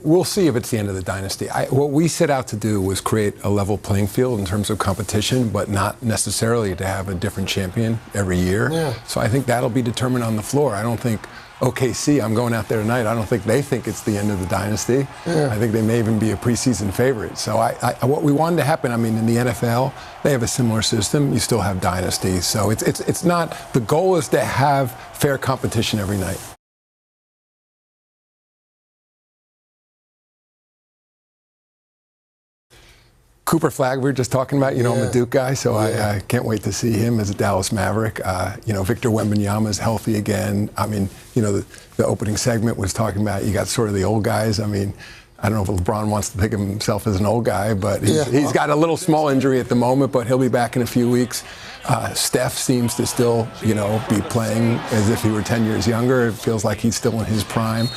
we'll see if it's the end of the dynasty. What we set out to do was create a level playing field in terms of competition, but not necessarily to have a different champion every year. Yeah. So I think that'll be determined on the floor. I don't think OKC, I'm going out there tonight, I don't think they think it's the end of the dynasty. Yeah. I think they may even be a preseason favorite. So what we wanted to happen, I mean, in the NFL, they have a similar system. You still have dynasties. So it's not, the goal is to have fair competition every night. Cooper Flagg, we were just talking about, I'm a Duke guy, so I can't wait to see him as a Dallas Maverick. Victor Wembanyama is healthy again. I mean, the opening segment was talking about you got sort of the old guys. I mean, I don't know if LeBron wants to think of himself as an old guy, but he's got a little small injury at the moment, but he'll be back in a few weeks. Steph seems to still, be playing as if he were 10 years younger. It feels like he's still in his prime.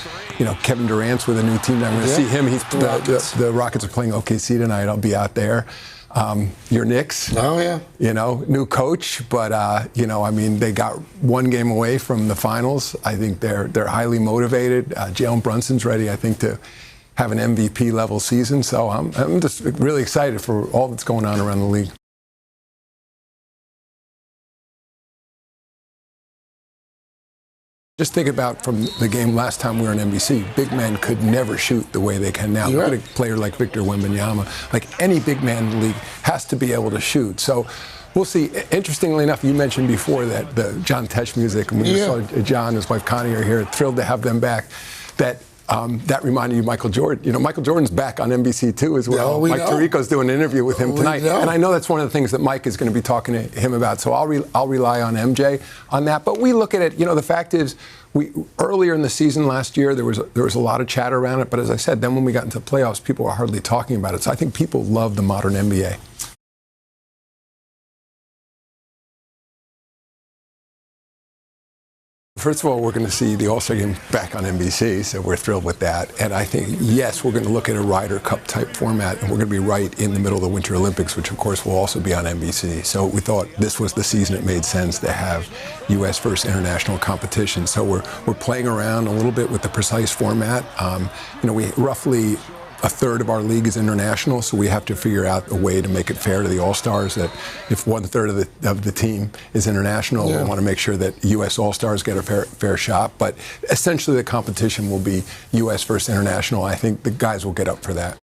Kevin Durant's with a new team. I'm going to see him. The Rockets are playing OKC tonight. I'll be out there. Your Knicks. Oh, yeah. New coach, but, I mean, they got one game away from the finals. I think they're highly motivated. Jalen Brunson's ready, I think, to have an MVP level season. So I'm just really excited for all that's going on around the league. Just think about from the game last time we were on NBC, big men could never shoot the way they can now. Look at a player like Victor Wembanyama. Like any big man in the league has to be able to shoot. So we'll see. Interestingly enough, you mentioned before that the John Tesh music, and we saw John and his wife Connie are here, thrilled to have them back. That reminded you of Michael Jordan. Michael Jordan's back on NBC too as well. Mike Tirico's doing an interview with him tonight. And I know that's one of the things that Mike is going to be talking to him about. So I'll rely on MJ on that. But we look at it, the fact is, earlier in the season last year, there was a lot of chatter around it. But as I said, then when we got into the playoffs, people were hardly talking about it. So I think people love the modern NBA. First of all, we're going to see the All-Star game back on NBC, so we're thrilled with that. And I think, yes, we're going to look at a Ryder Cup type format, and we're going to be right in the middle of the Winter Olympics, which of course will also be on NBC. So we thought this was the season it made sense to have U.S. versus international competition. So we're playing around a little bit with the precise format. We roughly a third of our league is international, so we have to figure out a way to make it fair to the All-Stars that if 1/3 of the team is international, we want to make sure that U.S. All-Stars get a fair shot. But essentially the competition will be U.S. versus international. I think the guys will get up for that.